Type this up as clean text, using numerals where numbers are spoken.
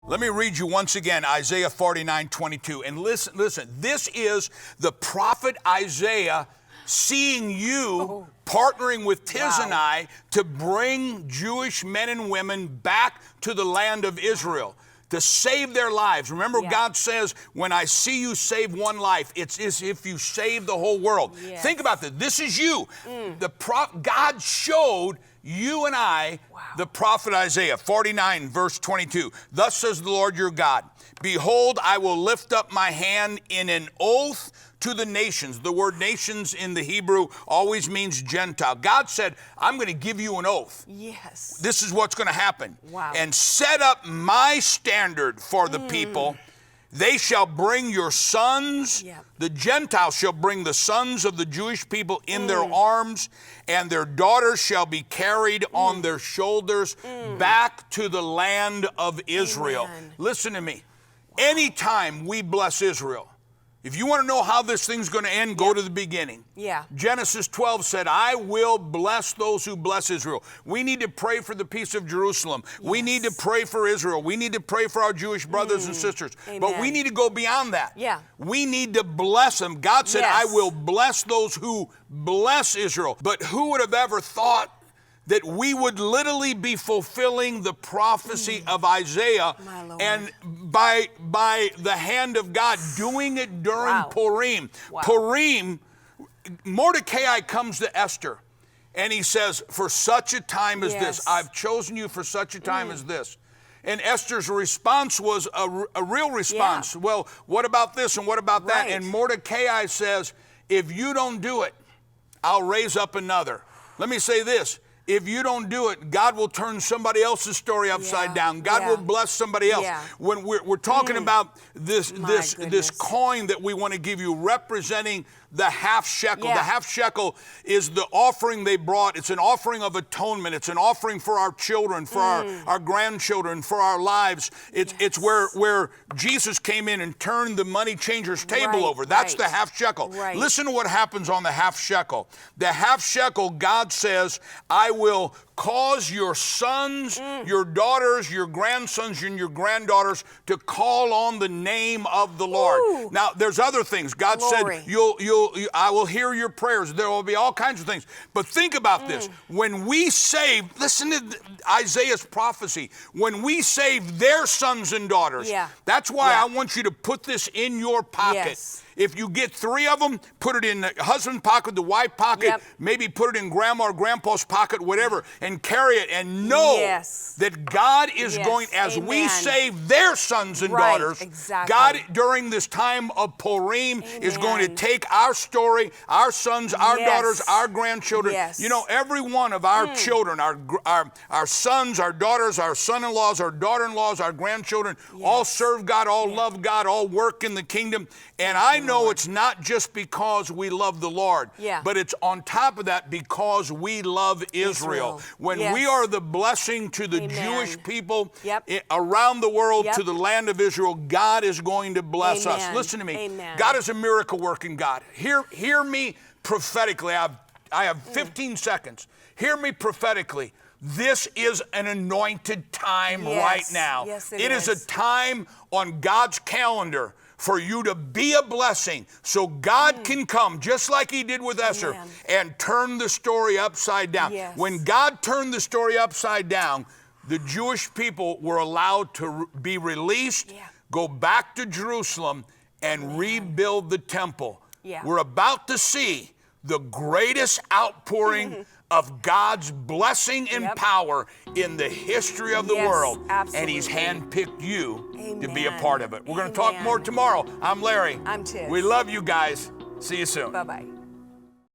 Let me read you once again Isaiah 49:22. And listen, this is the prophet Isaiah seeing you partnering with Tiz and I to bring Jewish men and women back to the land of Israel, to save their lives. Remember, God says, when I see you save one life, it's as if you save the whole world. Yes. Think about this. This is you. God showed you and I, the prophet Isaiah, 49, verse 22. Thus says the Lord your God, behold, I will lift up my hand in an oath to the nations. The word nations in the Hebrew always means Gentile. God said, I'm going to give you an oath. Yes. This is what's going to happen. Wow. And set up my standard for the people. They shall bring your sons, the Gentiles shall bring the sons of the Jewish people in their arms, and their daughters shall be carried on their shoulders back to the land of Israel. Amen. Listen to me. Anytime we bless Israel, if you want to know how this thing's going to end, go to the beginning. Genesis 12 said, I will bless those who bless Israel. We need to pray for the peace of Jerusalem. We need to pray for Israel. We need to pray for our Jewish brothers and sisters. But we need to go beyond that. We need to bless them. God said, I will bless those who bless Israel. But who would have ever thought that we would literally be fulfilling the prophecy of Isaiah, and by the hand of God, doing it during Purim. Purim, Mordecai comes to Esther, and he says, for such a time as this, I've chosen you for such a time as this. And Esther's response was a real response. Well, what about this and what about that? And Mordecai says, if you don't do it, I'll raise up another. Let me say this. If you don't do it, God will turn somebody else's story upside down. God will bless somebody else. When we're talking about this coin that we want to give you, representing the half shekel. The half shekel is the offering they brought. It's an offering of atonement. It's an offering for our children, for our grandchildren, for our lives. It's where Jesus came in and turned the money changer's table over. That's the half shekel. Listen to what happens on the half shekel. The half shekel, God says, I will cause your sons, your daughters, your grandsons, and your granddaughters to call on the name of the Lord. Now, there's other things. God said, I will hear your prayers. There will be all kinds of things. But think about this. When we save, listen to Isaiah's prophecy. When we save their sons and daughters, that's why I want you to put this in your pocket. If you get 3 of them, put it in the husband's pocket, the wife pocket, maybe put it in grandma or grandpa's pocket, whatever, and carry it and know that God is going, as we save their sons and daughters, God during this time of Purim is going to take our story, our sons, our daughters, our grandchildren. You know, every one of our children, our sons, our daughters, our son-in-laws, our daughter-in-laws, our grandchildren, all serve God, all love God, all work in the kingdom. And I know it's not just because we love the Lord, but it's on top of that because we love Israel. When we are the blessing to the Jewish people around the world, to the land of Israel, God is going to bless us. Listen to me. God is a miracle working God. Hear me prophetically. I have 15 seconds. Hear me prophetically. This is an anointed time right now. It is a time on God's calendar for you to be a blessing so God can come, just like he did with Esther, and turn the story upside down. When God turned the story upside down, the Jewish people were allowed to be released, go back to Jerusalem, and rebuild the temple. We're about to see the greatest outpouring of God's blessing and power in the history of the world. And he's handpicked you to be a part of it. We're going to talk more tomorrow. I'm Larry. I'm Tiz. We love you guys. See you soon. Bye-bye.